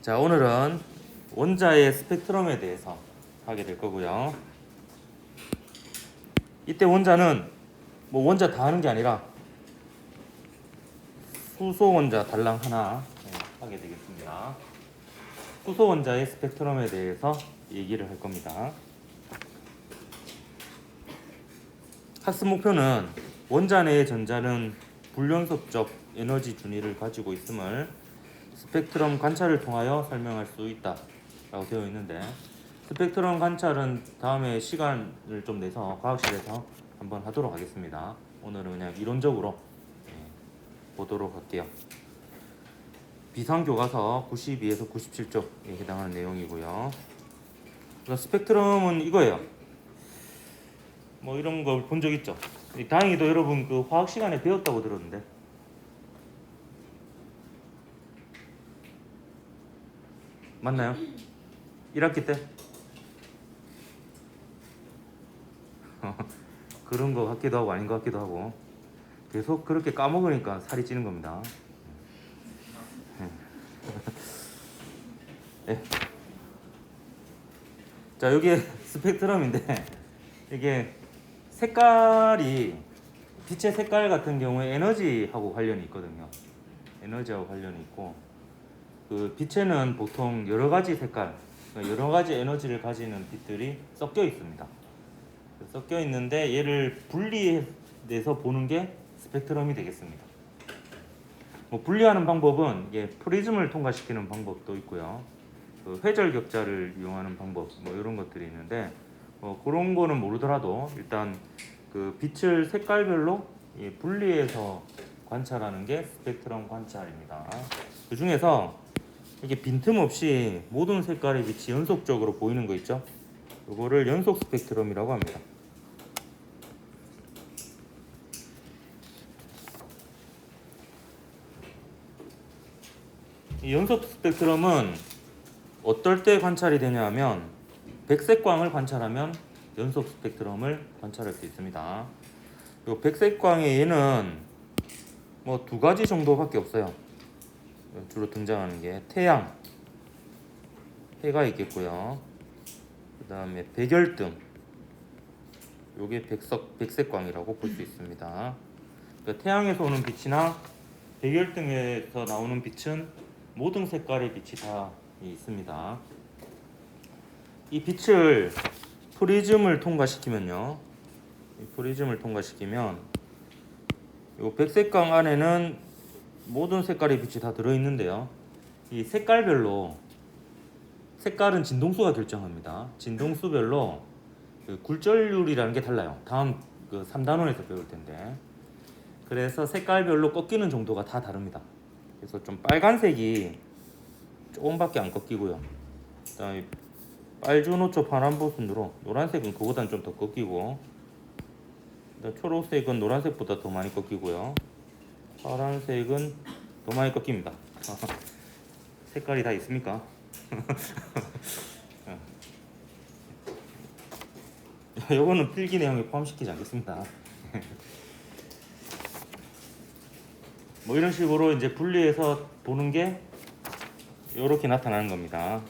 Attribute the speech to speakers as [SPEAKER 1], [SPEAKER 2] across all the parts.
[SPEAKER 1] 자, 오늘은 원자의 스펙트럼에 대해서 하게 될 거고요. 이때 원자는 뭐 원자 다 하는 게 아니라 수소 원자 달랑 하나 하게 되겠습니다. 수소 원자의 스펙트럼에 대해서 얘기를 할 겁니다. 학습 목표는 원자 내의 전자는 불연속적 에너지 준위를 가지고 있음을 스펙트럼 관찰을 통하여 설명할 수 있다 라고 되어 있는데, 스펙트럼 관찰은 다음에 시간을 좀 내서 과학실에서 한번 하도록 하겠습니다. 오늘은 그냥 이론적으로 보도록 할게요. 비상교과서 92에서 97쪽에 해당하는 내용이고요. 스펙트럼은 이거예요. 뭐 이런 거 본 적 있죠? 다행히도 여러분 그 화학 시간에 배웠다고 들었는데, 맞나요? 1학기 때? 그런 거 같기도 하고 아닌 것 같기도 하고, 계속 그렇게 까먹으니까 살이 찌는 겁니다. 네. 자, 여기 스펙트럼인데, 이게 색깔이, 빛의 색깔 같은 경우에 에너지하고 관련이 있거든요. 에너지하고 관련이 있고, 그 빛에는 보통 여러 가지 색깔, 여러 가지 에너지를 가지는 빛들이 섞여 있습니다. 섞여 있는데 얘를 분리해서 보는 게 스펙트럼이 되겠습니다. 뭐 분리하는 방법은 이게 프리즘을 통과시키는 방법도 있고요. 그 회절 격자를 이용하는 방법, 뭐 이런 것들이 있는데, 그런 거는 모르더라도 일단 그 빛을 색깔별로 분리해서 관찰하는 게 스펙트럼 관찰입니다. 그 중에서 이게 빈틈없이 모든 색깔의 빛이 연속적으로 보이는 거 있죠? 이거를 연속 스펙트럼이라고 합니다. 이 연속 스펙트럼은 어떨 때 관찰이 되냐 하면, 백색광을 관찰하면 연속 스펙트럼을 관찰할 수 있습니다. 이 백색광의 얘는 뭐 두 가지 정도밖에 없어요. 주로 등장하는 게 태양, 해가 있겠고요. 그 다음에 백열등, 요게 백색광이라고 볼 수 있습니다. 그러니까 태양에서 오는 빛이나 백열등에서 나오는 빛은 모든 색깔의 빛이 다 있습니다. 이 빛을 프리즘을 통과시키면요, 이 프리즘을 통과시키면 이 백색광 안에는 모든 색깔의 빛이 다 들어있는데요, 이 색깔별로, 색깔은 진동수가 결정합니다. 진동수별로 그 굴절률이라는 게 달라요. 다음 그 3단원에서 배울 텐데, 그래서 색깔별로 꺾이는 정도가 다 다릅니다. 그래서 좀 빨간색이 조금밖에 안 꺾이고요. 그다음에 빨주노초 파란보순으로 노란색은 그보다는 좀 더 꺾이고, 초록색은 노란색보다 더 많이 꺾이고요. 파란색은 더 많이 꺾입니다. 색깔이 다 있습니까? 요거는 필기 내용에 포함시키지 않겠습니다. 뭐 이런 식으로 이제 분리해서 보는 게 이렇게 나타나는 겁니다.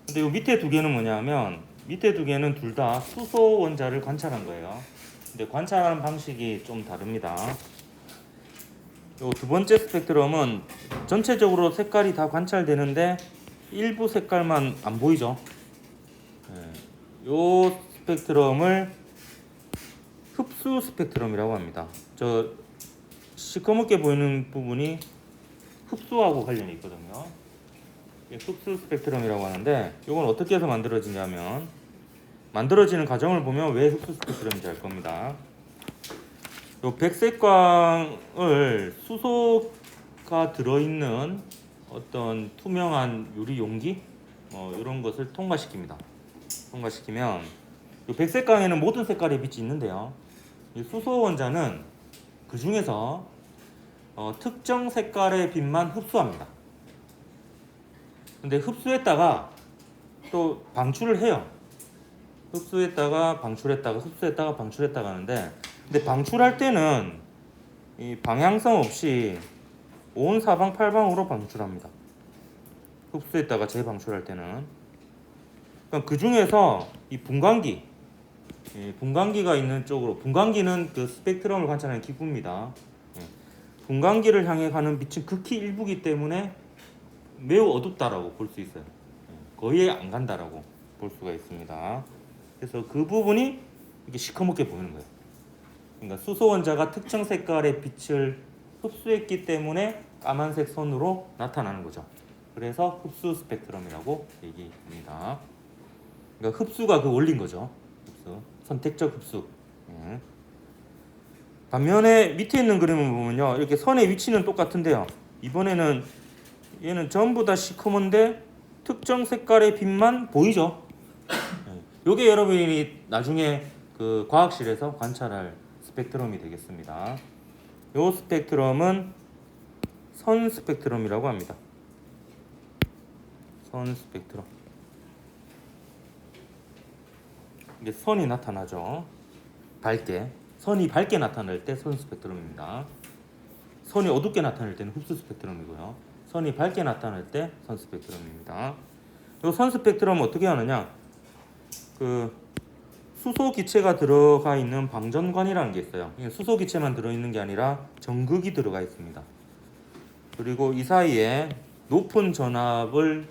[SPEAKER 1] 근데 요 밑에 두 개는 뭐냐면, 밑에 두 개는 둘 다 수소 원자를 관찰한 거예요. 근데 관찰하는 방식이 좀 다릅니다. 요 두 번째 스펙트럼은 전체적으로 색깔이 다 관찰되는데 일부 색깔만 안 보이죠. 요 스펙트럼을 흡수 스펙트럼이라고 합니다. 저 시커멓게 보이는 부분이 흡수하고 관련이 있거든요. 흡수 스펙트럼이라고 하는데, 이건 어떻게 해서 만들어지냐면, 만들어지는 과정을 보면 왜 흡수 스펙트럼인지 알 겁니다. 요 백색광을 수소가 들어있는 어떤 투명한 유리 용기, 이런 것을 통과시킵니다. 통과시키면 요 백색광에는 모든 색깔의 빛이 있는데요, 이 수소 원자는 그 중에서 특정 색깔의 빛만 흡수합니다. 근데 흡수했다가 또 방출을 해요. 흡수했다가 방출했다가 흡수했다가 방출했다가 하는데, 근데 방출할 때는 이 방향성 없이 온 사방팔방으로 방출합니다. 흡수했다가 재방출할 때는. 그 중에서 이 분광기, 분광기가 있는 쪽으로, 분광기는 그 스펙트럼을 관찰하는 기구입니다. 분광기를 향해 가는 빛은 극히 일부기 때문에 매우 어둡다라고 볼 수 있어요. 거의 안 간다라고 볼 수가 있습니다. 그래서 그 부분이 이렇게 시커멓게 보이는 거예요. 그러니까 수소 원자가 특정 색깔의 빛을 흡수했기 때문에 까만색 선으로 나타나는 거죠. 그래서 흡수 스펙트럼이라고 얘기합니다. 그러니까 흡수가 그 원리인 거죠. 흡수, 선택적 흡수. 반면에 밑에 있는 그림을 보면요, 이렇게 선의 위치는 똑같은데요. 이번에는 얘는 전부 다 시커먼데 특정 색깔의 빛만 보이죠. 요게 여러분이 나중에 그 과학실에서 관찰할 스펙트럼이 되겠습니다. 요 스펙트럼은 선 스펙트럼이라고 합니다. 선 스펙트럼. 이게 선이 나타나죠. 밝게. 선이 밝게 나타날 때 선 스펙트럼입니다. 선이 어둡게 나타날 때는 흡수 스펙트럼이고요. 선이 밝게 나타날 때 선 스펙트럼입니다. 이 선 스펙트럼은 어떻게 하느냐? 그 수소 기체가 들어가 있는 방전관이라는 게 있어요. 수소 기체만 들어 있는 게 아니라 전극이 들어가 있습니다. 그리고 이 사이에 높은 전압을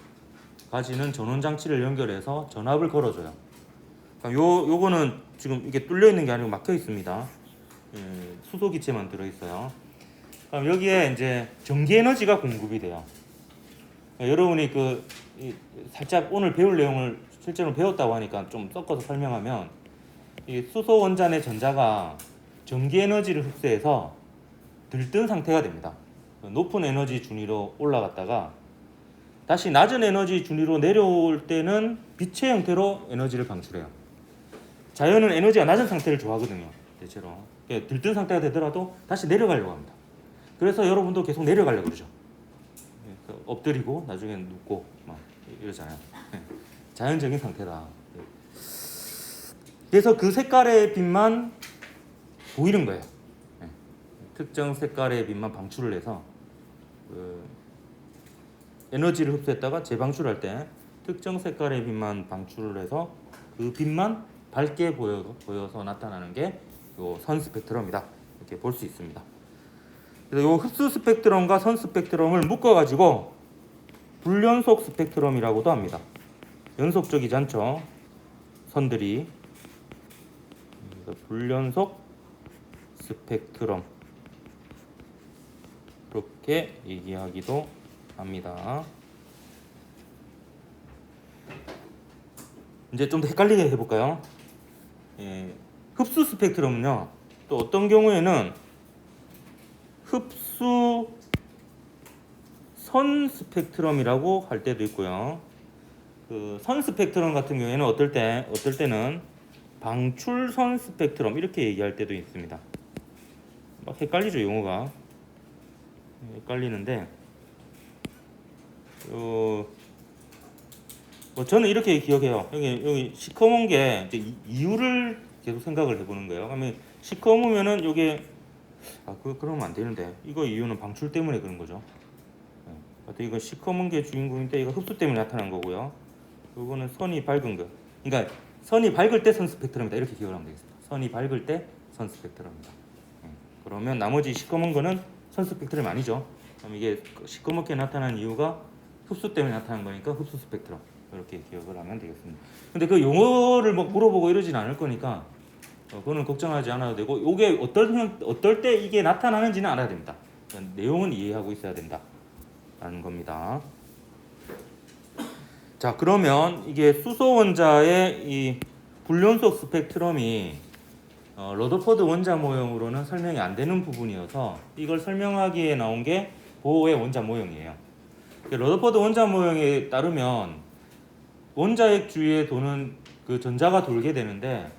[SPEAKER 1] 가지는 전원 장치를 연결해서 전압을 걸어줘요. 요거는 지금 이게 뚫려 있는 게 아니고 막혀 있습니다. 수소 기체만 들어 있어요. 그럼 여기에 이제 전기 에너지가 공급이 돼요. 여러분이 살짝 오늘 배울 내용을 실제로 배웠다고 하니까 좀 섞어서 설명하면, 이 수소 원자의 전자가 전기 에너지를 흡수해서 들뜬 상태가 됩니다. 높은 에너지 준위로 올라갔다가 다시 낮은 에너지 준위로 내려올 때는 빛의 형태로 에너지를 방출해요. 자연은 에너지가 낮은 상태를 좋아하거든요. 대체로 들뜬 상태가 되더라도 다시 내려가려고 합니다. 그래서 여러분도 계속 내려가려고 그러죠. 엎드리고 나중에 눕고 막 이러잖아요. 자연적인 상태다. 그래서 그 색깔의 빛만 보이는 거예요. 특정 색깔의 빛만 방출을 해서 에너지를 흡수했다가 재방출할 때 특정 색깔의 빛만 방출을 해서 그 빛만 밝게 보여서 나타나는 게 요 선 스펙트럼이다. 이렇게 볼 수 있습니다. 그래서 요 흡수 스펙트럼과 선 스펙트럼을 묶어가지고 불연속 스펙트럼이라고도 합니다. 연속적이지 않죠. 선들이. 불연속 스펙트럼, 그렇게 얘기하기도 합니다. 이제 좀 더 헷갈리게 해볼까요? 흡수 스펙트럼은요, 또 어떤 경우에는 흡수 선 스펙트럼이라고 할 때도 있고요. 그 선 스펙트럼 같은 경우에는 어떨 때는 방출선 스펙트럼 이렇게 얘기할 때도 있습니다. 막 헷갈리죠, 용어가. 헷갈리는데 저는 이렇게 기억해요. 여기 시커먼 게 이제 이유를 계속 생각을 해보는 거예요. 그러면 시커먼면은 이게 그러면 안 되는데, 이거 이유는 방출 때문에 그런 거죠. 이거 시커먼 게 주인공인데 이거 흡수 때문에 나타난 거고요. 이거는 선이 밝은 거. 그러니까 선이 밝을 때 선 스펙트럼이다, 이렇게 기억을 하면 되겠습니다. 선이 밝을 때 선 스펙트럼이다. 그러면 나머지 시커먼 거는 선 스펙트럼이 아니죠. 그럼 이게 시커멓게 나타난 이유가 흡수 때문에 나타난 거니까 흡수 스펙트럼, 이렇게 기억을 하면 되겠습니다. 근데 그 용어를 뭐 물어보고 이러진 않을 거니까 그거는 걱정하지 않아도 되고, 이게 어떨 때 이게 나타나는지는 알아야 됩니다. 내용은 이해하고 있어야 된다라는 겁니다. 자, 그러면 이게 수소 원자의 이 불연속 스펙트럼이 러더포드 원자 모형으로는 설명이 안 되는 부분이어서 이걸 설명하기에 나온 게 보의 원자 모형이에요. 러더포드 원자 모형에 따르면 원자핵 주위에 도는 그 전자가 돌게 되는데,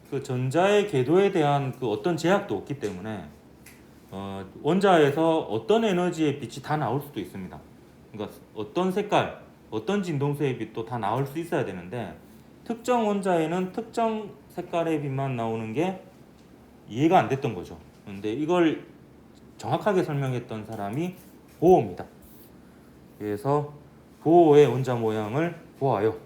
[SPEAKER 1] 그 전자의 궤도에 대한 그 어떤 제약도 없기 때문에 원자에서 어떤 에너지의 빛이 다 나올 수도 있습니다. 그러니까 어떤 색깔, 어떤 진동수의 빛도 다 나올 수 있어야 되는데, 특정 원자에는 특정 색깔의 빛만 나오는 게 이해가 안 됐던 거죠. 근데 이걸 정확하게 설명했던 사람이 보호입니다. 그래서 보호의 원자 모양을 보아요.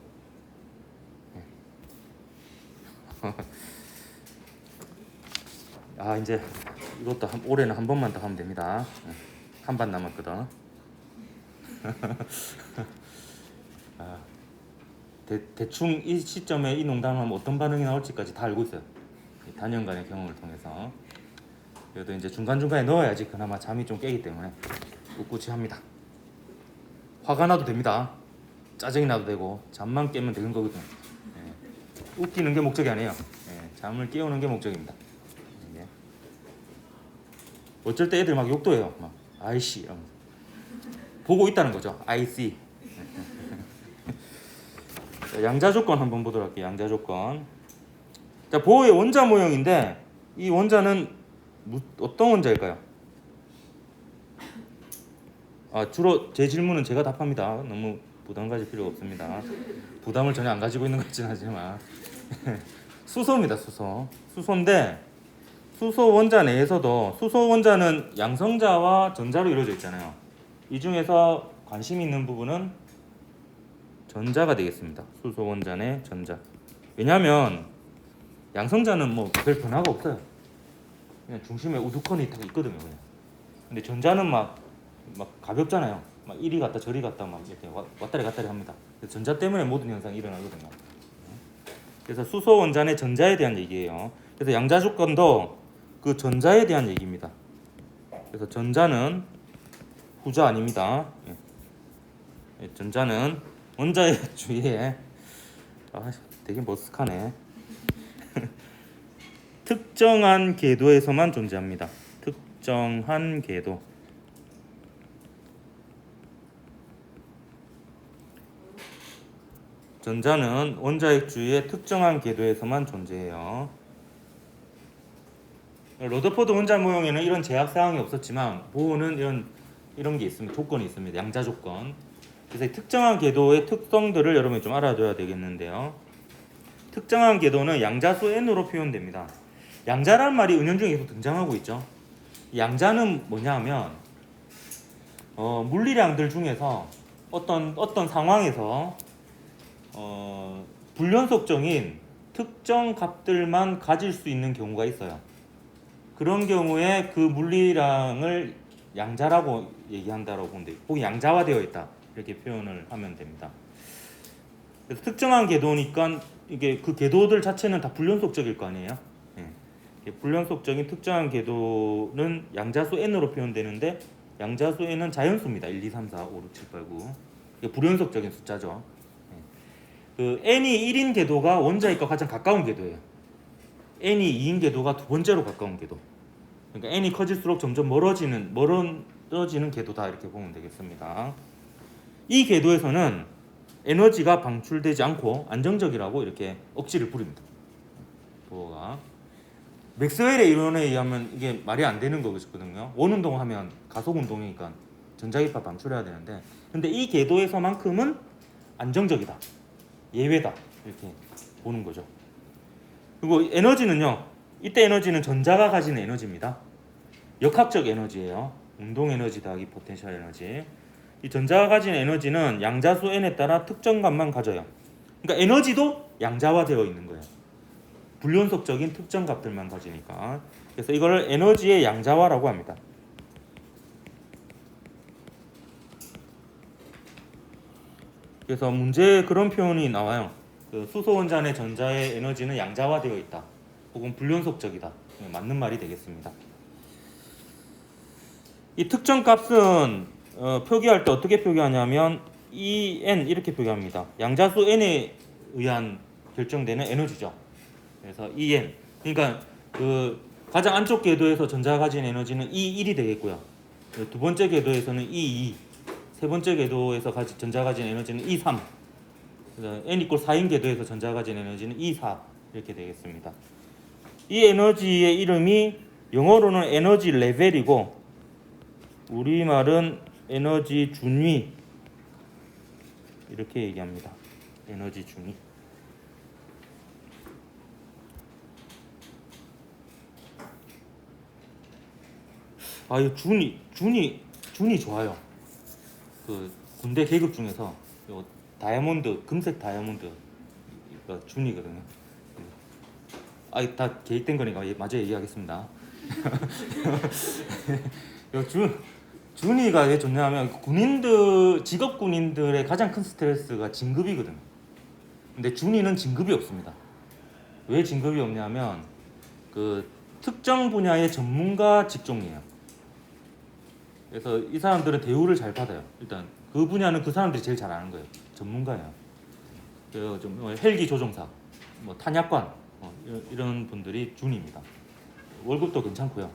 [SPEAKER 1] 아, 이제 이것도 올해는 한 번만 더 하면 됩니다. 한 반 남았거든. 아, 대충 이 시점에 이 농담을 하면 어떤 반응이 나올지까지 다 알고 있어요. 단연간의 경험을 통해서. 그래도 이제 중간중간에 넣어야지 그나마 잠이 좀 깨기 때문에 꿋꿋이 합니다. 화가 나도 됩니다. 짜증이 나도 되고 잠만 깨면 되는 거거든요. 예. 웃기는 게 목적이 아니에요. 예. 잠을 깨우는 게 목적입니다. 예. 어쩔 때 애들 막 욕도 해요. 막 아이씨 이러면서. 보고 있다는 거죠. I see. 양자 조건 한번 보도록 할게요. 양자 조건. 자, 보호의 원자 모형인데 이 원자는 어떤 원자일까요? 아, 주로 제 질문은 제가 답합니다. 너무 부담 가질 필요가 없습니다. 부담을 전혀 안 가지고 있는 것 같진 하지만 수소입니다. 수소인데 수소 원자 내에서도 수소 원자는 양성자와 전자로 이루어져 있잖아요. 이 중에서 관심 있는 부분은 전자가 되겠습니다. 수소 원자 내 전자. 왜냐하면 양성자는 뭐 별 변화가 없어요. 그냥 중심에 우두커니 딱 있거든요. 그냥. 근데 전자는 막 가볍잖아요. 막 이리 갔다 저리 갔다 막 이렇게 왔다리 갔다리 합니다. 전자 때문에 모든 현상이 일어나거든요. 그래서 수소 원자 내 전자에 대한 얘기예요. 그래서 양자 조건도 그 전자에 대한 얘기입니다. 그래서 전자는 후자 아닙니다. 전자는 원자의 주위에 되게 머쓱하네. 특정한 궤도에서만 존재합니다. 특정한 궤도. 전자는 원자핵 주위의 특정한 궤도에서만 존재해요. 러더포드 원자 모형에는 이런 제약 사항이 없었지만 보호는 이런 게 있습니다. 조건이 있습니다. 양자 조건. 그래서 특정한 궤도의 특성들을 여러분이 좀 알아둬야 되겠는데요. 특정한 궤도는 양자수 n으로 표현됩니다. 양자란 말이 은연중에 계속 등장하고 있죠. 양자는 뭐냐 하면 물리량들 중에서 어떤 상황에서 불연속적인 특정 값들만 가질 수 있는 경우가 있어요. 그런 경우에 그 물리량을 양자라고 얘기한다라고 보면 돼요. 혹은 양자화되어 있다 이렇게 표현을 하면 됩니다. 그래서 특정한 궤도니까 이게 그 궤도들 자체는 다 불연속적일 거 아니에요. 예. 불연속적인 특정한 궤도는 양자수 n으로 표현되는데 양자수 n은 자연수입니다. 1, 2, 3, 4, 5, 6, 7, 8, 9. 이게 불연속적인 숫자죠. 그 n이 1인 궤도가 원자핵과 가장 가까운 궤도예요. n이 2인 궤도가 두 번째로 가까운 궤도. 그러니까 n이 커질수록 점점 멀어지는 궤도다 이렇게 보면 되겠습니다. 이 궤도에서는 에너지가 방출되지 않고 안정적이라고 이렇게 억지를 부립니다. 보호가. 맥스웰의 이론에 의하면 이게 말이 안 되는 거거든요. 원운동하면 가속운동이니까 전자기파 방출해야 되는데 근데 이 궤도에서만큼은 안정적이다. 예외다. 이렇게 보는 거죠. 그리고 에너지는요. 이때 에너지는 전자가 가지는 에너지입니다. 역학적 에너지예요. 운동 에너지 더하기 포텐셜 에너지. 이 전자가 가진 에너지는 양자수 n에 따라 특정 값만 가져요. 그러니까 에너지도 양자화되어 있는 거예요. 불연속적인 특정 값들만 가지니까. 그래서 이걸 에너지의 양자화라고 합니다. 그래서 문제에 그런 표현이 나와요. 그 수소 원자 내 전자의 에너지는 양자화되어 있다. 혹은 불연속적이다. 맞는 말이 되겠습니다. 이 특정 값은 표기할 때 어떻게 표기하냐면 En 이렇게 표기합니다. 양자수 n에 의한 결정되는 에너지죠. 그래서 En. 그러니까 그 가장 안쪽 궤도에서 전자가 가진 에너지는 E1이 되겠고요. 두 번째 궤도에서는 E2. 세 번째 궤도에서 전자가 가진 에너지는 E3. n = 4인 궤도에서 전자가 가진 에너지는 E4 이렇게 되겠습니다. 이 에너지의 이름이 영어로는 에너지 레벨이고 우리말은 에너지 준위 이렇게 얘기합니다. 에너지 준위. 이 준위 준이 좋아요. 그 군대 계급 중에서 요 다이아몬드, 금색 다이아몬드가 준이거든요. 다 계획된 거니까 마저 얘기하겠습니다. 요 준이가 왜 좋냐면 직업 군인들의 가장 큰 스트레스가 진급이거든요. 근데 준이는 진급이 없습니다. 왜 진급이 없냐면 그 특정 분야의 전문가 직종이에요. 그래서 이 사람들은 대우를 잘 받아요. 일단 그 분야는 그 사람들이 제일 잘 아는 거예요. 전문가예요. 그래서 좀 헬기 조종사, 뭐 탄약관 이런 분들이 준입니다. 월급도 괜찮고요.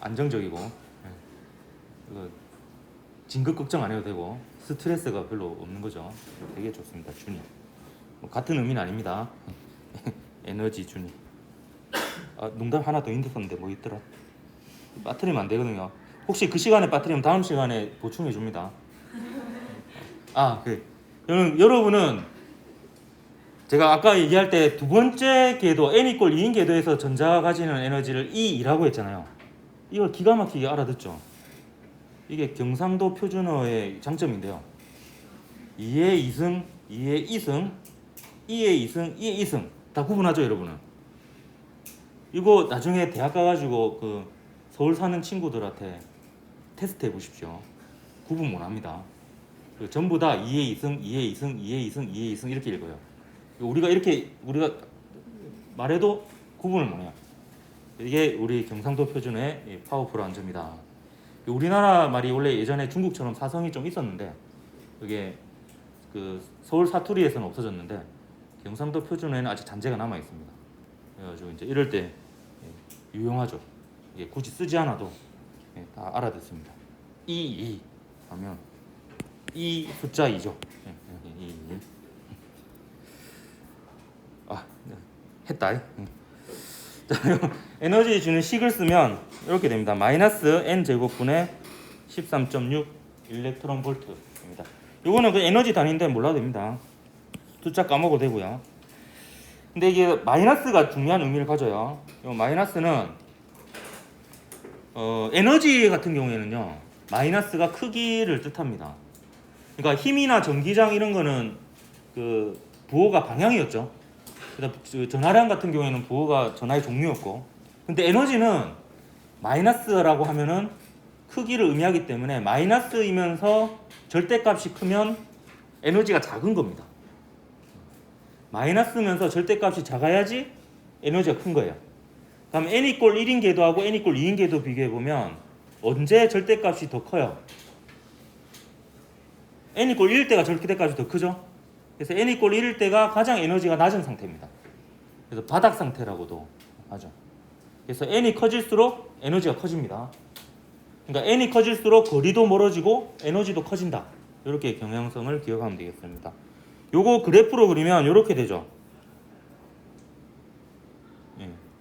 [SPEAKER 1] 안정적이고 진급 걱정 안 해도 되고 스트레스가 별로 없는 거죠. 되게 좋습니다. 준이. 같은 의미는 아닙니다. 에너지 준이. 농담 하나 더 있었는데 뭐 있더라? 빠뜨리면 안 되거든요. 혹시 그 시간에 빠뜨리면 다음 시간에 보충해 줍니다. 여러분은 제가 아까 얘기할 때 두 번째 궤도 n = 2인 궤도에서 전자가 가지는 에너지를 E2라고 했잖아요. 이걸 기가 막히게 알아듣죠. 이게 경상도 표준어의 장점인데요. 2의 2승, 2의 2승, 2의 2승, 2의 2승 다 구분하죠, 여러분은. 이거 나중에 대학 가가지고 그 서울 사는 친구들한테 테스트 해보십시오. 구분 못합니다. 전부 다 2의 2승, 2의 2승, 2의 2승, 2의 2승 이렇게 읽어요. 우리가 말해도 구분을 못해요. 이게 우리 경상도 표준의 파워풀한 점이다. 우리나라 말이 원래 예전에 중국처럼 사성이 좀 있었는데 그게 그 서울 사투리에서는 없어졌는데 경상도 표준에는 아직 잔재가 남아 있습니다. 그래가지고 이제 이럴 때 유용하죠. 이게 굳이 쓰지 않아도 다 알아듣습니다. 이 하면 이 숫자 2죠. 했다. 에너지 주는 식을 쓰면 이렇게 됩니다. 마이너스 n 제곱분의 13.6 일렉트론 볼트입니다. 이거는 그 에너지 단위인데 몰라도 됩니다. 숫자 까먹어도 되고요. 근데 이게 마이너스가 중요한 의미를 가져요. 이 마이너스는 에너지 같은 경우에는요, 마이너스가 크기를 뜻합니다. 그러니까 힘이나 전기장 이런 거는 그 부호가 방향이었죠. 전하량 같은 경우에는 부호가 전하의 종류였고, 근데 에너지는 마이너스라고 하면은 크기를 의미하기 때문에 마이너스이면서 절대값이 크면 에너지가 작은 겁니다. 마이너스면서 절대값이 작아야지 에너지가 큰 거예요. 그럼 n = 1인 궤도하고 n = 2인 궤도 비교해 보면 언제 절대값이 더 커요? n = 1일 때가 절대값이 더 크죠? 그래서 n = 1일 때가 가장 에너지가 낮은 상태입니다. 그래서 바닥 상태라고도 하죠. 그래서 n이 커질수록 에너지가 커집니다. 그러니까 n이 커질수록 거리도 멀어지고 에너지도 커진다. 이렇게 경향성을 기억하면 되겠습니다. 요거 그래프로 그리면 이렇게 되죠.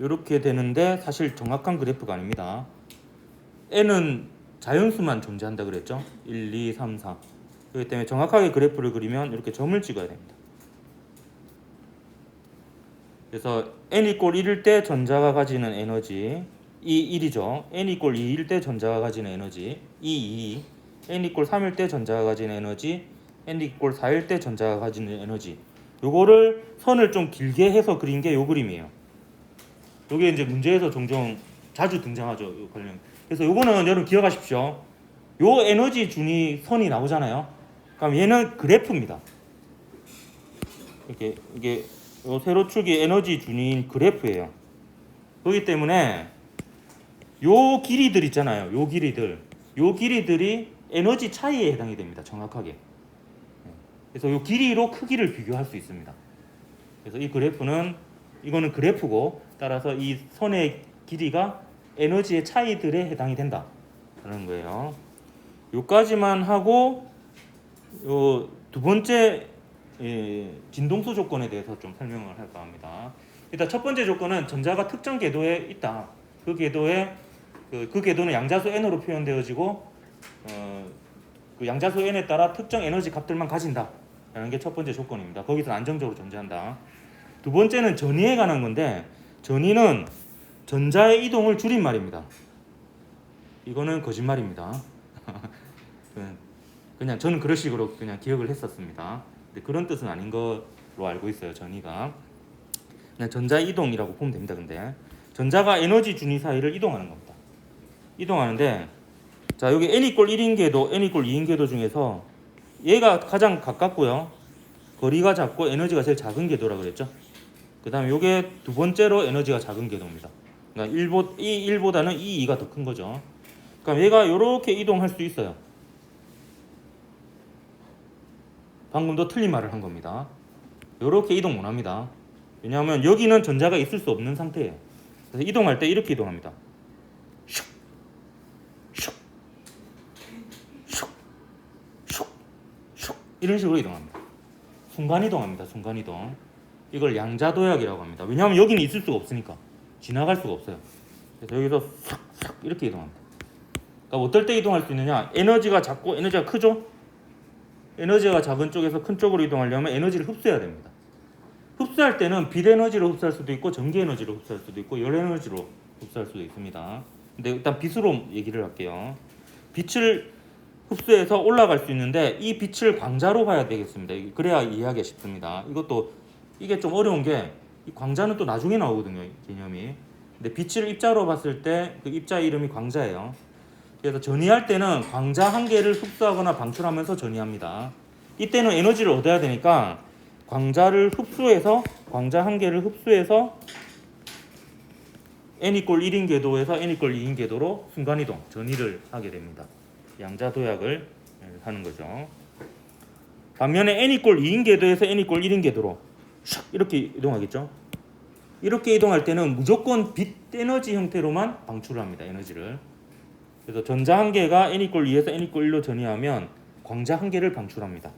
[SPEAKER 1] 이렇게 되는데 사실 정확한 그래프가 아닙니다. n은 자연수만 존재한다 그랬죠. 1, 2, 3, 4. 그렇기 때문에 정확하게 그래프를 그리면 이렇게 점을 찍어야 됩니다. 그래서 n = 1일 때 전자가 가지는 에너지 E 1이죠. n = 2일 때 전자가 가지는 에너지 E 2. n = 3일 때 전자가 가지는 에너지 n = 4일 때 전자가 가지는 에너지. 요거를 선을 좀 길게 해서 그린 게 요 그림이에요. 요게 이제 문제에서 종종 자주 등장하죠. 요 관련. 그래서 요거는 여러분 기억하십시오. 요 에너지 준위 선이 나오잖아요. 그럼 얘는 그래프입니다. 이게 요 세로축이 에너지 준위인 그래프예요. 그렇기 때문에 요 길이들 있잖아요. 요 길이들이 에너지 차이에 해당이 됩니다. 정확하게. 그래서 요 길이로 크기를 비교할 수 있습니다. 그래서 이 그래프는 이거는 그래프고 따라서 이 선의 길이가 에너지의 차이들에 해당이 된다라는 거예요. 요까지만 하고 요 두 번째 진동수 조건에 대해서 좀 설명을 할까 합니다. 일단 첫 번째 조건은 전자가 특정 궤도에 있다. 그 궤도는 양자수 n으로 표현되어지고 그 양자수 n에 따라 특정 에너지 값들만 가진다라는 게 첫 번째 조건입니다. 거기서 안정적으로 존재한다. 두 번째는 전위에 관한 건데 전위는 전자의 이동을 줄임말입니다. 이거는 거짓말입니다. 그냥 저는 그런 식으로 그냥 기억을 했었습니다. 근데 그런 뜻은 아닌 걸로 알고 있어요. 전이가 그냥 전자 이동이라고 보면 됩니다. 근데 전자가 에너지 준위 사이를 이동하는 겁니다. 이동하는데 자 여기 n = 1인 궤도, n = 2인 궤도 중에서 얘가 가장 가깝고요. 거리가 작고 에너지가 제일 작은 궤도라고 그랬죠. 그 다음에 이게 두 번째로 에너지가 작은 궤도입니다. 그러니까 이 1보다는 이 2가 더 큰 거죠. 그러니까 얘가 이렇게 이동할 수 있어요. 방금도 틀린 말을 한 겁니다. 이렇게 이동 못합니다. 왜냐하면 여기는 전자가 있을 수 없는 상태예요. 그래서 이동할 때 이렇게 이동합니다. 슉, 슉, 슉, 슉, 슉 이런 식으로 이동합니다. 순간 이동합니다. 순간 이동. 이걸 양자도약이라고 합니다. 왜냐하면 여기는 있을 수가 없으니까 지나갈 수가 없어요. 그래서 여기서 싹싹 이렇게 이동합니다. 그러니까 어떨 때 이동할 수 있느냐? 에너지가 작고 에너지가 크죠? 에너지가 작은 쪽에서 큰 쪽으로 이동하려면 에너지를 흡수해야 됩니다. 흡수할 때는 빛 에너지로 흡수할 수도 있고 전기 에너지로 흡수할 수도 있고 열 에너지로 흡수할 수도 있습니다. 근데 일단 빛으로 얘기를 할게요. 빛을 흡수해서 올라갈 수 있는데 이 빛을 광자로 봐야 되겠습니다. 그래야 이해하기가 쉽습니다. 이게 좀 어려운 게 이 광자는 또 나중에 나오거든요. 개념이. 근데 빛을 입자로 봤을 때 그 입자 이름이 광자예요. 그래서 전이할 때는 광자 한 개를 흡수하거나 방출하면서 전이합니다. 이때는 에너지를 얻어야 되니까 광자를 흡수해서 광자 한 개를 흡수해서 n = 1인 궤도에서 n = 2인 궤도로 순간이동, 전이를 하게 됩니다. 양자 도약을 하는 거죠. 반면에 n = 2인 궤도에서 n = 1인 궤도로 샥 이렇게 이동하겠죠. 이렇게 이동할 때는 무조건 빛 에너지 형태로만 방출을 합니다. 에너지를. 그래서 전자 한 개가 n = 2에서 n = 1로 전이하면 광자 한 개를 방출합니다.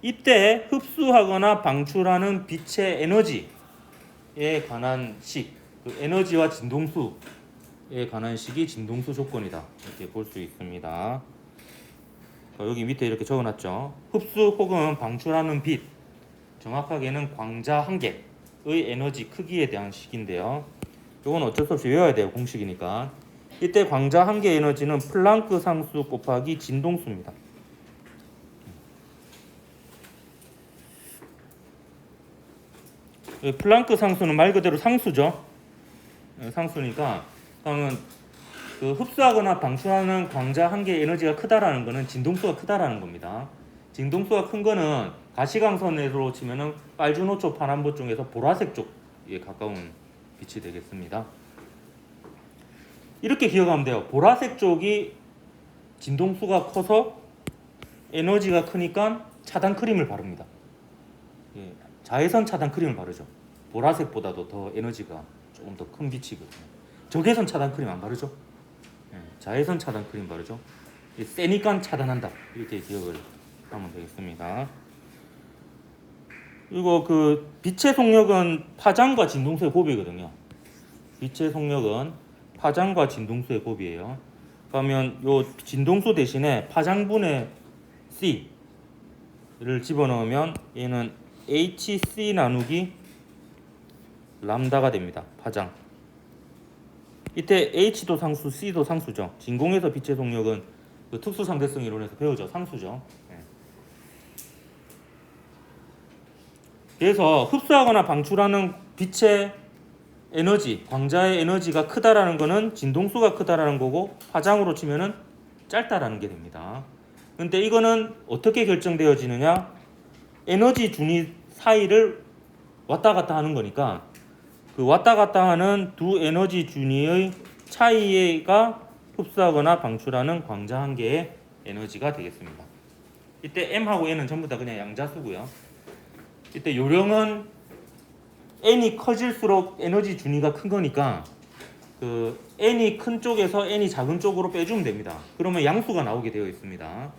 [SPEAKER 1] 이때 흡수하거나 방출하는 빛의 에너지에 관한 식, 그 에너지와 진동수에 관한 식이 진동수 조건이다. 이렇게 볼 수 있습니다. 여기 밑에 이렇게 적어놨죠. 흡수 혹은 방출하는 빛, 정확하게는 광자 한 개의 에너지 크기에 대한 식인데요. 이건 어쩔 수 없이 외워야 돼요. 공식이니까. 이때 광자 한 개의 에너지는 플랑크 상수 곱하기 진동수입니다. 플랑크 상수는 말 그대로 상수죠. 상수니까 그러면 그 흡수하거나 방출하는 광자 한 개의 에너지가 크다라는 거는 진동수가 크다라는 겁니다. 진동수가 큰 거는 가시광선으로 치면은 빨주노초 파란보 중에서 보라색 쪽에 가까운 빛이 되겠습니다. 이렇게 기억하면 돼요. 보라색 쪽이 진동수가 커서 에너지가 크니까 차단 크림을 바릅니다. 자외선 차단 크림을 바르죠. 보라색보다도 더 에너지가 조금 더 큰 빛이거든요. 적외선 차단 크림 안 바르죠. 자외선 차단 크림 바르죠. 세니까 차단한다. 이렇게 기억을 하면 되겠습니다. 그리고 그 빛의 속력은 파장과 진동수의 곱이거든요. 빛의 속력은 파장과 진동수의 곱이에요. 그러면 요 진동수 대신에 파장분의 C를 집어넣으면 얘는 HC 나누기 람다가 됩니다. 파장. 이때 H도 상수, C도 상수죠. 진공에서 빛의 속력은 그 특수상대성 이론에서 배우죠. 상수죠. 그래서 흡수하거나 방출하는 빛의 에너지, 광자의 에너지가 크다라는 거는 진동수가 크다라는 거고 파장으로 치면은 짧다라는 게 됩니다. 근데 이거는 어떻게 결정되어지느냐? 에너지 준위 사이를 왔다 갔다 하는 거니까 그 왔다 갔다 하는 두 에너지 준위의 차이가 흡수하거나 방출하는 광자 한 개의 에너지가 되겠습니다. 이때 M하고 N은 전부 다 그냥 양자수고요. 이때 요령은 N이 커질수록 에너지 준위가 큰 거니까 그 N이 큰 쪽에서 N이 작은 쪽으로 빼주면 됩니다. 그러면 양수가 나오게 되어 있습니다.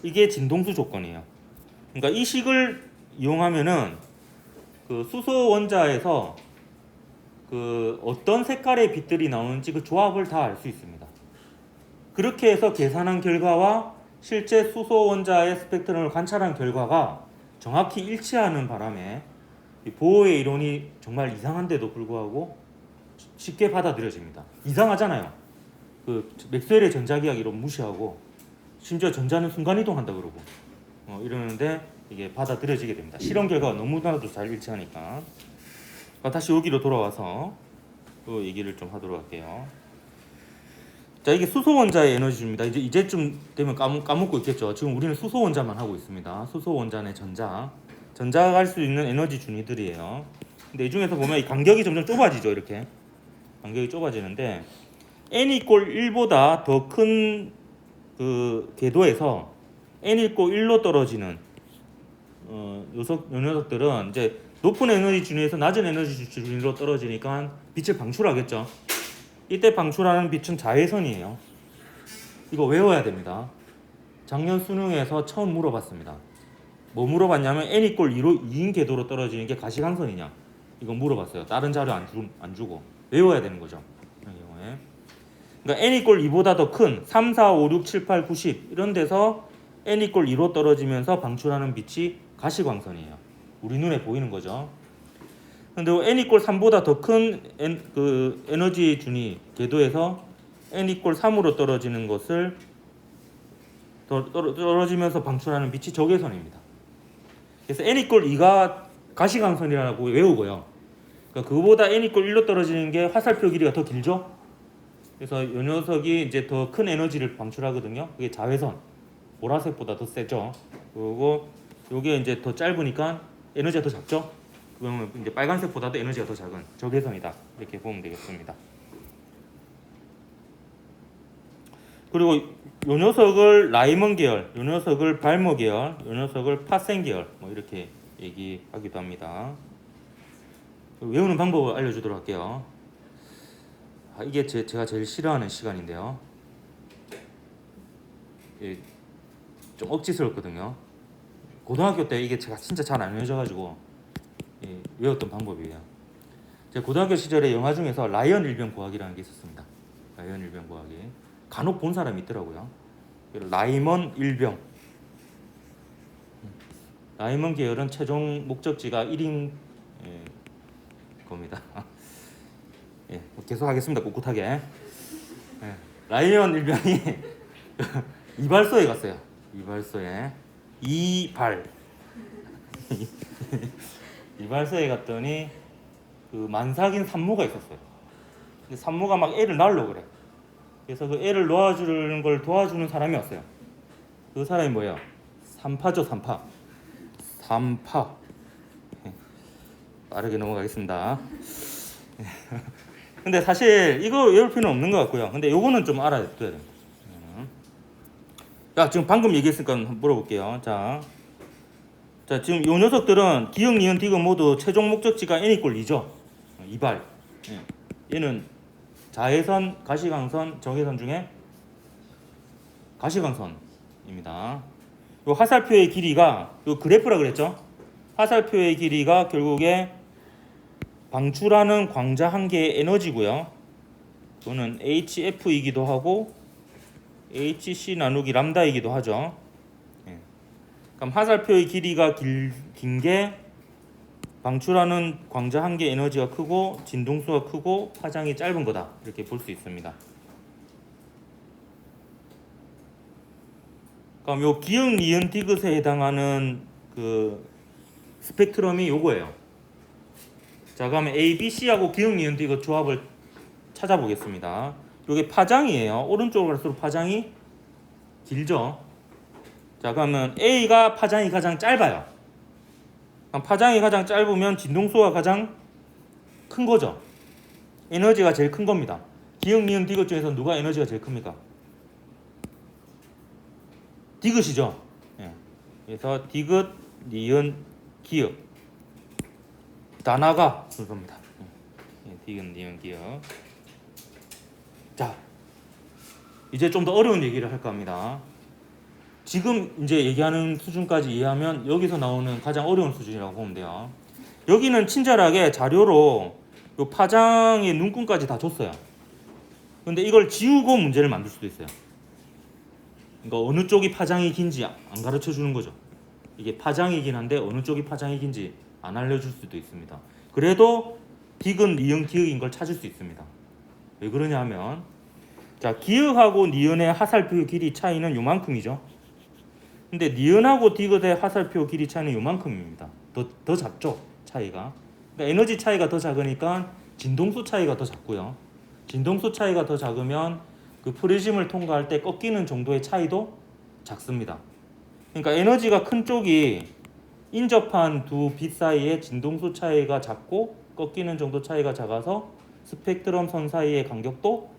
[SPEAKER 1] 이게 진동수 조건이에요. 그러니까 이 식을 이용하면은 그 수소 원자에서 그 어떤 색깔의 빛들이 나오는지 그 조합을 다 알 수 있습니다. 그렇게 해서 계산한 결과와 실제 수소 원자의 스펙트럼을 관찰한 결과가 정확히 일치하는 바람에 이 보호의 이론이 정말 이상한데도 불구하고 쉽게 받아들여집니다. 이상하잖아요. 그 맥스웰의 전자기학 이론 무시하고 심지어 전자는 순간이동한다 그러고 이러는데 이게 받아들여지게 됩니다. 실험 결과가 너무나도 잘 일치하니까. 다시 여기로 돌아와서 또 얘기를 좀 하도록 할게요. 자, 이게 수소 원자의 에너지입니다. 이제쯤 되면 까먹고 있겠죠. 지금 우리는 수소 원자만 하고 있습니다. 수소 원자 내 전자가 할 수 있는 에너지 준위들이에요. 근데 이 중에서 보면 이 간격이 점점 좁아지죠. 이렇게 간격이 좁아지는데 n = 1보다 더 큰 그 궤도에서 n = 1로 떨어지는 요 녀석들은 이제 높은 에너지 준위에서 낮은 에너지 준위로 떨어지니까 빛을 방출하겠죠. 이때 방출하는 빛은 자외선이에요. 이거 외워야 됩니다. 작년 수능에서 처음 물어봤습니다. 뭐 물어봤냐면 n = 2인 궤도로 떨어지는 게 가시광선이냐 이거 물어봤어요. 다른 자료 안 주고 외워야 되는 거죠. 이런 경우에. 그러니까 n = 2보다 더 큰 3, 4, 5, 6, 7, 8, 9, 10 이런 데서 n = 2로 떨어지면서 방출하는 빛이 가시광선이에요. 우리 눈에 보이는 거죠. 근데 n = 3보다 더 큰 그 에너지 준위 궤도에서 n = 3으로 떨어지는 것을 떨어지면서 방출하는 빛이 적외선입니다. 그래서 n = 2가 가시광선이라고 외우고요. 그러니까 그거보다 n = 1로 떨어지는 게 화살표 길이가 더 길죠. 그래서 이 녀석이 이제 더 큰 에너지를 방출하거든요. 그게 자외선, 보라색보다 더 세죠. 그리고 이게 이제 더 짧으니까 에너지가 더 작죠. 그러면 이제 빨간색보다도 에너지가 더 작은 적외선이다. 이렇게 보면 되겠습니다. 그리고 이 녀석을 라이먼 계열, 이 녀석을 발머 계열, 이 녀석을 파센 계열 뭐 이렇게 얘기하기도 합니다. 외우는 방법을 알려주도록 할게요. 이게 제가 제일 싫어하는 시간인데요. 좀 억지스럽거든요. 고등학교 때 이게 제가 진짜 잘 안 외워져가지고 외웠던 방법이에요. 제가 고등학교 시절에 영화 중에서 라이언 일병 구하기라는 게 있었습니다. 라이언 일병 구하기. 간혹 본 사람이 있더라고요. 라이먼 일병. 라이먼 계열은 최종 목적지가 1인 겁니다. 계속 하겠습니다. 꿋꿋하게. 라이언 일병이 이발소에 갔어요. 이발소에 이발소에 갔더니 그 만삭인 산모가 있었어요. 근데 산모가 막 애를 낳으려고 그래. 그래서 그 애를 놓아주는 걸 도와주는 사람이 왔어요. 그 사람이 뭐예요? 산파죠, 산파. 빠르게 넘어가겠습니다. 근데 사실 이거 외울 필요는 없는 것 같고요. 근데 요거는 좀 알아둬야 됩니다. 자, 지금 방금 얘기했으니까 한번 물어볼게요. 자, 지금 요 녀석들은 기역, 니은, 디귿 모두 최종 목적지가 n = 2죠. 이발. 얘는 자외선, 가시광선, 적외선 중에 가시광선입니다. 요 화살표의 길이가 요 그래프라 그랬죠. 화살표의 길이가 결국에 방출하는 광자 한 개의 에너지고요. 또는 HF이기도 하고 HC 나누기 람다이기도 하죠. 그럼 화살표의 길이가 긴 게 방출하는 광자 한 개 에너지가 크고 진동수가 크고 파장이 짧은 거다. 이렇게 볼 수 있습니다. 그럼 요 기역, 니은, 디귿에 해당하는 그 스펙트럼이 요거예요. 자, 그러면 A, B, C하고 기역, 니은, 디귿 조합을 찾아보겠습니다. 요게 파장이에요. 오른쪽으로 갈수록 파장이 길죠. 자, 그러면 A가 파장이 가장 짧아요. 그럼 파장이 가장 짧으면 진동수가 가장 큰 거죠. 에너지가 제일 큰 겁니다. 기역, 니은, 디귿 중에서 누가 에너지가 제일 큽니까? 디귿이죠. 그래서 디귿, 니은, 기역 다 나가 순서입니다. 디귿, 니은, 기역. 자, 이제 좀 더 어려운 얘기를 할까 합니다. 지금 이제 얘기하는 수준까지 이해하면 여기서 나오는 가장 어려운 수준이라고 보면 돼요. 여기는 친절하게 자료로 요 파장의 눈금까지 다 줬어요. 근데 이걸 지우고 문제를 만들 수도 있어요. 그러니까 어느 쪽이 파장이 긴지 안 가르쳐 주는 거죠. 이게 파장이긴 한데 어느 쪽이 파장이 긴지 안 알려줄 수도 있습니다. 그래도 디귿, 니은, 기역인 걸 찾을 수 있습니다. 왜 그러냐 하면 자, 기역하고 니은의 화살표 길이 차이는 요만큼이죠. 근데 니은하고 디귿의 화살표 길이 차이는 요만큼입니다. 더 작죠, 차이가. 그러니까 에너지 차이가 더 작으니까 진동수 차이가 더 작고요. 진동수 차이가 더 작으면 그 프리즘을 통과할 때 꺾이는 정도의 차이도 작습니다. 그러니까 에너지가 큰 쪽이 인접한 두 빛 사이의 진동수 차이가 작고 꺾이는 정도 차이가 작아서 스펙트럼 선 사이의 간격도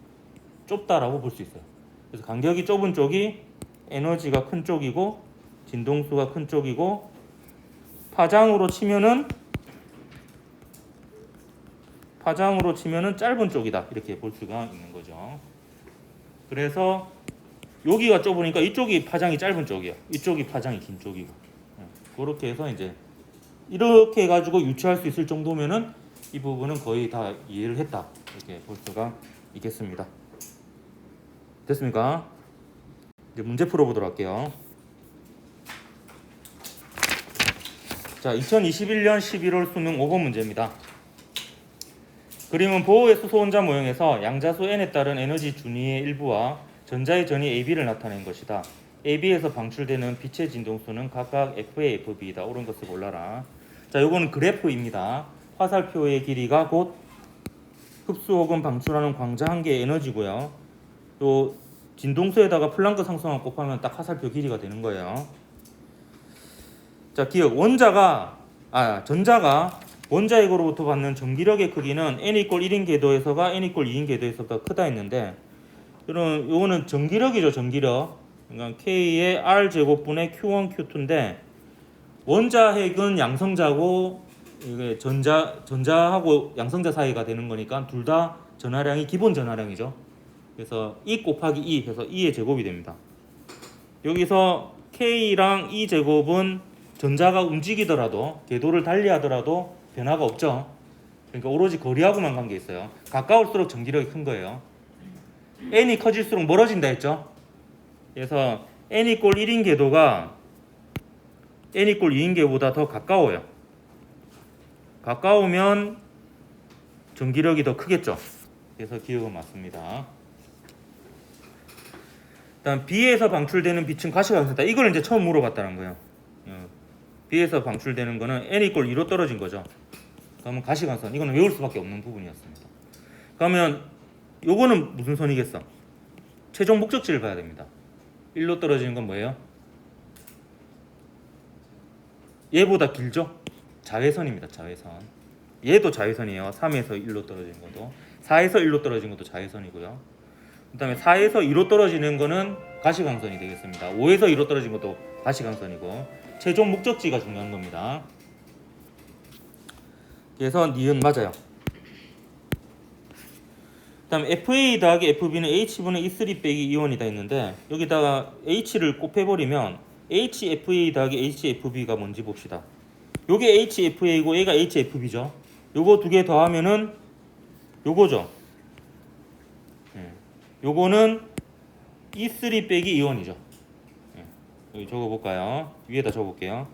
[SPEAKER 1] 좁다라고 볼 수 있어요. 그래서 간격이 좁은 쪽이 에너지가 큰 쪽이고 진동수가 큰 쪽이고 파장으로 치면은 짧은 쪽이다 이렇게 볼 수가 있는 거죠. 그래서 여기가 좁으니까 이쪽이 파장이 짧은 쪽이야. 이쪽이 파장이 긴 쪽이고. 그렇게 해서 이제 이렇게 해가지고 유추할 수 있을 정도면은 이 부분은 거의 다 이해를 했다 이렇게 볼 수가 있겠습니다. 됐습니까? 이제 문제 풀어보도록 할게요. 자, 2021년 11월 수능 5번 문제입니다. 그림은 보호의 수소 혼자 모형에서 양자수 n에 따른 에너지 준위의 일부와 전자의 전위 AB를 나타낸 것이다. AB에서 방출되는 빛의 진동수는 각각 FA, FB이다. 옳은 것을 골라라. 자, 요거는 그래프입니다. 화살표의 길이가 곧 흡수 혹은 방출하는 광자 한 개의 에너지고요. 또 진동수에다가 플랑크 상수만 곱하면 딱 화살표 길이가 되는 거예요. 자, 기억. 전자가 원자핵으로부터 받는 전기력의 크기는 n=1인 궤도에서가 n=2인 궤도에서보다 크다 했는데 요거는 전기력이죠. 전기력. 그러니까 K의 R 제곱분의 Q1, Q2인데 원자핵은 양성자고 이게 전자하고 양성자 사이가 되는 거니까 둘 다 전하량이 기본 전하량이죠. 그래서 E 곱하기 E 해서 E의 제곱이 됩니다. 여기서 K랑 E 제곱은 전자가 움직이더라도 궤도를 달리하더라도 변화가 없죠. 그러니까 오로지 거리하고만 관계 있어요. 가까울수록 전기력이 큰 거예요. n이 커질수록 멀어진다 했죠. 그래서 n=1인 궤도가 n=2인 궤보다 더 가까워요. 가까우면 전기력이 더 크겠죠. 그래서 기억은 맞습니다. 일단 B에서 방출되는 빛은 가시광선이다. 이걸 이제 처음 물어봤다는 거예요. B에서 방출되는 거는 n=2로 떨어진 거죠. 그러면 가시광선. 이거는 외울 수밖에 없는 부분이었습니다. 그러면 요거는 무슨 선이겠어? 최종 목적지를 봐야 됩니다. 1로 떨어지는 건 뭐예요? 얘보다 길죠? 자외선입니다. 자외선. 얘도 자외선이에요. 3에서 1로 떨어지는 것도. 4에서 1로 떨어진 것도 자외선이고요. 그 다음에 4에서 2로 떨어지는 거는 가시광선이 되겠습니다. 5에서 2로 떨어진 것도 가시광선이고 최종 목적지가 중요한 겁니다. 그래서 니은 맞아요. 그 다음 FA 더하기 FB는 H분의 E3 빼기 이온이다 했는데 여기다가 H를 곱해버리면 HFA 더하기 HFB가 뭔지 봅시다. 요게 HFA고 얘가 HFB죠. 요거 두 개 더하면은 요거죠. 요거는 E3 빼기 이온이죠. 여기 적어볼까요? 위에다 적어볼게요.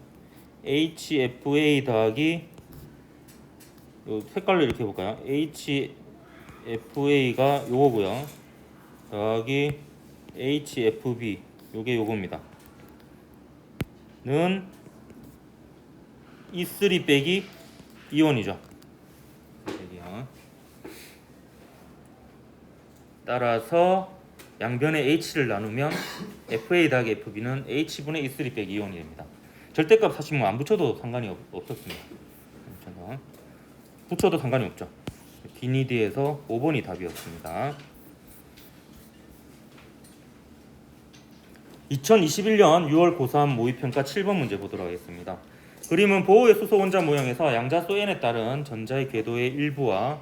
[SPEAKER 1] HFA 더하기 요 색깔로 이렇게 해볼까요? HFA가 요거고요. 더하기 HFB 요게 요겁니다. 는 E3 빼기 이온이죠. 따라서 양변의 H를 나누면 FA 더하기 FB는 H분의 E3 빼기 이온이 됩니다. 절대값 사실 뭐 안 붙여도 상관이 없었습니다. 붙여도 상관이 없죠. 디니디에서 5번이 답이었습니다. 2021년 6월 고3 모의평가 7번 문제 보도록 하겠습니다. 그림은 보호의 수소 원자 모형에서 양자수 n에 따른 전자의 궤도의 일부와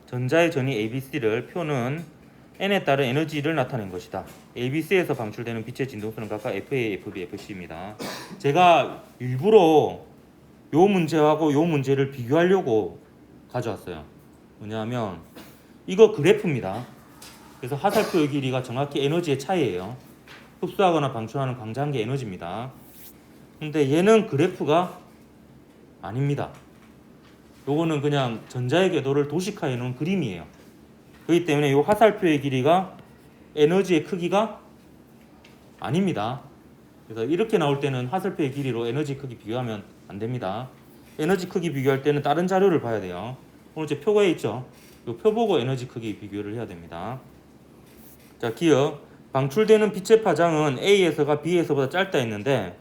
[SPEAKER 1] 전자의 전위 ABC를 표는 n에 따른 에너지를 나타낸 것이다. ABC에서 방출되는 빛의 진동수는 각각 FA, FB, FC입니다. 제가 일부러 요 문제하고 요 문제를 비교하려고 가져왔어요. 뭐냐면 이거 그래프입니다. 그래서 화살표의 길이가 정확히 에너지의 차이예요. 흡수하거나 방출하는 광자 한 개 에너지입니다. 근데 얘는 그래프가 아닙니다. 요거는 그냥 전자의 궤도를 도식화해 놓은 그림이에요. 그렇기 때문에 요 화살표의 길이가 에너지의 크기가 아닙니다. 그래서 이렇게 나올 때는 화살표의 길이로 에너지 크기 비교하면 안 됩니다. 에너지 크기 비교할 때는 다른 자료를 봐야 돼요. 오늘 제 표가 있죠. 요 표 보고 에너지 크기 비교를 해야 됩니다. 자, 기억. 방출되는 빛의 파장은 A에서가 B에서보다 짧다 했는데,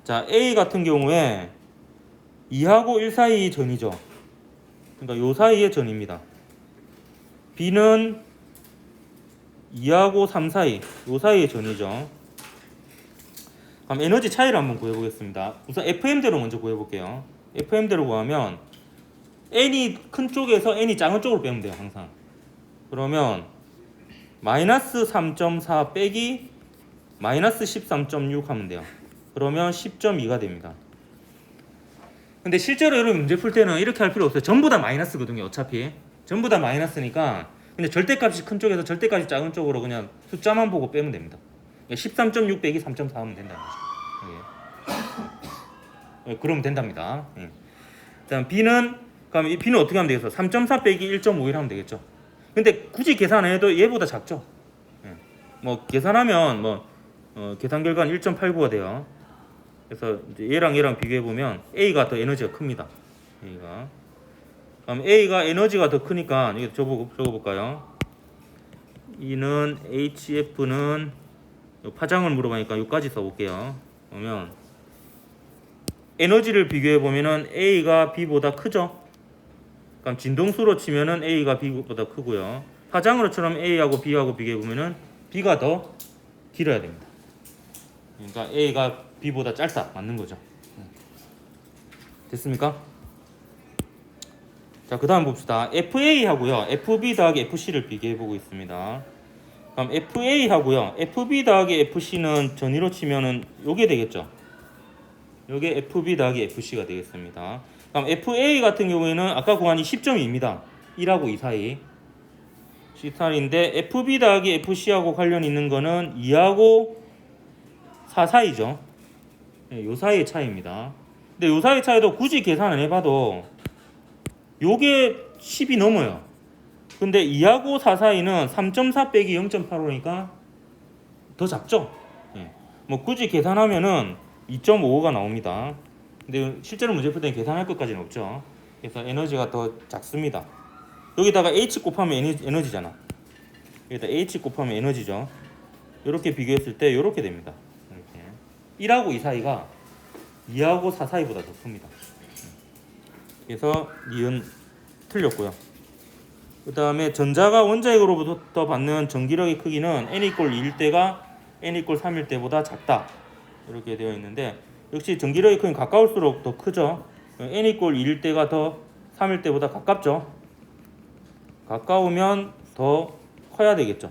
[SPEAKER 1] 자, A 같은 경우에 2하고 1 사이의 전이죠. 그러니까 요 사이의 전입니다. B는 2하고 3 사이, 요 사이의 전이죠. 그럼 에너지 차이를 한번 구해보겠습니다. 우선 FM대로 먼저 구해볼게요. FM대로 구하면 N이 큰 쪽에서 N이 작은 쪽으로 빼면 돼요, 항상. 그러면 마이너스 3.4 빼기 마이너스 13.6 하면 돼요. 그러면 10.2가 됩니다. 근데 실제로 여러분 문제 풀 때는 이렇게 할 필요 없어요. 전부 다 마이너스거든요, 어차피. 전부 다 마이너스니까. 근데 절대값이 큰 쪽에서 절대값이 작은 쪽으로 그냥 숫자만 보고 빼면 됩니다. 13.6 빼기 3.4 하면 된다는 거죠. 예. 그러면 된답니다. 예. 그다음 그럼 이 B는 어떻게 하면 되겠어? 3.4 빼기 1.51 하면 되겠죠. 근데 굳이 계산 안 해도 얘보다 작죠. 예. 뭐 계산하면 계산 결과는 1.89가 돼요. 그래서 이제 얘랑 비교해 보면 A가 더 에너지가 큽니다. A가. 그럼 A가 에너지가 더 크니까 이거 적어볼까요? E는 HF는 파장을 물어보니까 여기까지 써볼게요. 그러면 에너지를 비교해 보면은 A가 B보다 크죠. 그럼 진동수로 치면은 A가 B보다 크고요. 파장으로처럼 A하고 B하고 비교해 보면은 B가 더 길어야 됩니다. 그러니까 A가 B보다 짧다 맞는 거죠. 됐습니까? 자, 그 다음 봅시다. FA하고요 FB 더하기 FC를 비교해 보고 있습니다. 그럼 FA하고요 FB 더하기 FC는 전위로 치면은 요게 되겠죠. 요게 FB 더하기 FC가 되겠습니다. 그럼 FA 같은 경우에는 아까 구한이 10.2입니다. 1하고 2 사이 C3인데 FB 더하기 FC하고 관련 있는 거는 2하고 4 사이죠. 네, 요 사이의 차이입니다. 근데 요 사이의 차이도 굳이 계산 안 해봐도 요게 10이 넘어요. 근데 2하고 4 사이는 3.4 빼기 0.85니까 더 작죠. 네. 뭐 굳이 계산하면은 2.55가 나옵니다. 근데 실제로 문제 풀 때는 계산할 것까지는 없죠. 그래서 에너지가 더 작습니다. 여기다가 H 곱하면 에너지잖아. 여기다 H 곱하면 에너지죠. 이렇게 비교했을 때 이렇게 됩니다. 이렇게. 1하고 2 사이가 2하고 4 사이보다 더 큽니다. 그래서 니은 틀렸고요. 그 다음에 전자가 원자핵으로부터 받는 전기력의 크기는 n = 2일 때가 n = 3일 때보다 작다. 이렇게 되어 있는데 역시 전기력의 크기는 가까울수록 더 크죠. n = 2일 때가 더 3일 때보다 가깝죠. 가까우면 더 커야 되겠죠.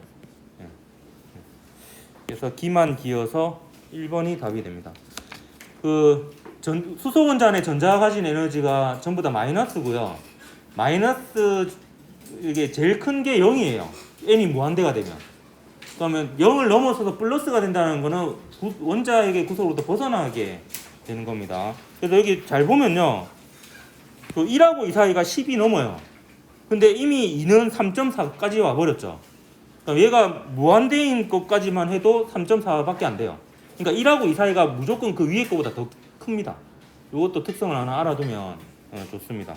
[SPEAKER 1] 그래서 기만 기어서 1번이 답이 됩니다. 수소 원자 안에 전자가 가진 에너지가 전부 다 마이너스고요. 마이너스 이게 제일 큰 게 0이에요. n이 무한대가 되면. 그러면 0을 넘어서서 플러스가 된다는 거는 원자핵의 구석으로부터 벗어나게 되는 겁니다. 그래서 여기 잘 보면요. 1하고 2 사이가 10이 넘어요. 근데 이미 2는 3.4까지 와버렸죠. 그러니까 얘가 무한대인 것까지만 해도 3.4밖에 안 돼요. 그러니까 1하고 2 사이가 무조건 그 위에 거보다 더 큽니다. 이것도 특성을 하나 알아두면 좋습니다.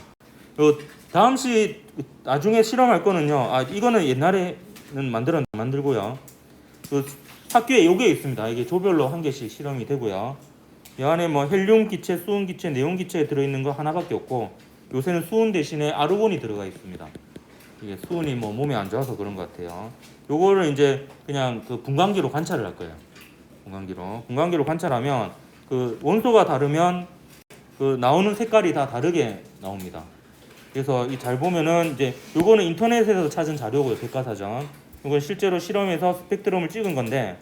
[SPEAKER 1] 다음 나중에 실험할 거는요. 이거는 옛날에는 만들고요. 학교에 요게 있습니다. 이게 조별로 한 개씩 실험이 되고요. 이 안에 뭐 헬륨 기체, 수은 기체, 네온 기체에 들어있는 거 하나밖에 없고 요새는 수은 대신에 아르곤이 들어가 있습니다. 이게 수은이 뭐 몸에 안 좋아서 그런 것 같아요. 요거를 이제 그냥 그 분광기로 관찰을 할 거예요. 분광기로 관찰하면 그 원소가 다르면 그 나오는 색깔이 다 다르게 나옵니다. 그래서 잘 보면은 이제 요거는 인터넷에서 찾은 자료고요. 백과사전. 이건 실제로 실험에서 스펙트럼을 찍은 건데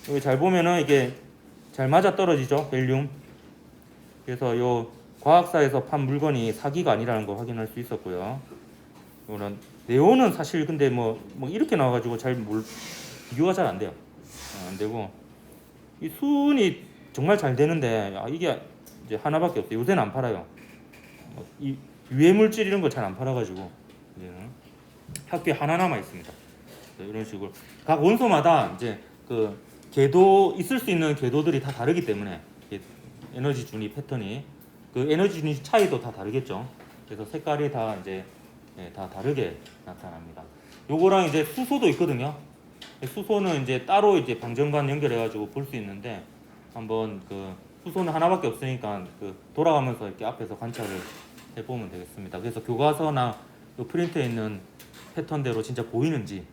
[SPEAKER 1] 여기 잘 보면은 이게 잘 맞아 떨어지죠. 헬륨. 그래서 요 과학사에서 판 물건이 사기가 아니라는 거 확인할 수 있었고요. 이거는 네온은 사실 근데 뭐 이렇게 나와가지고 비교가 잘 안 돼요. 안 되고 이 수은이 정말 잘 되는데 이게 이제 하나밖에 없어요. 요새는 안 팔아요. 유해 물질 이런 거 잘 안 팔아가지고 이제는 학교에 하나 남아 있습니다. 이런 식으로 각 원소마다 이제 그 궤도 있을 수 있는 궤도들이 다 다르기 때문에 에너지 준위 패턴이 그 에너지 준위 차이도 다 다르겠죠. 그래서 색깔이 다 이제 다 다르게 나타납니다. 요거랑 이제 수소도 있거든요. 수소는 이제 따로 이제 방전관 연결해가지고 볼 수 있는데 한번 그 수소는 하나밖에 없으니까 그 돌아가면서 이렇게 앞에서 관찰을 해보면 되겠습니다. 그래서 교과서나 프린트에 있는 패턴대로 진짜 보이는지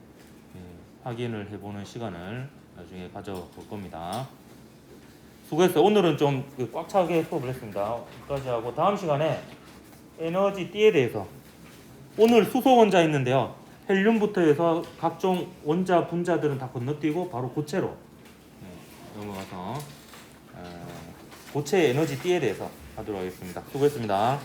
[SPEAKER 1] 확인을 해보는 시간을 나중에 가져볼 겁니다. 수고했어요. 오늘은 좀 꽉 차게 수업을 했습니다. 여기까지 하고 다음 시간에 에너지 띠에 대해서 오늘 수소 원자 있는데요. 헬륨부터 해서 각종 원자 분자들은 다 건너뛰고 바로 고체로 넘어가서 고체 에너지 띠에 대해서 하도록 하겠습니다. 수고했습니다.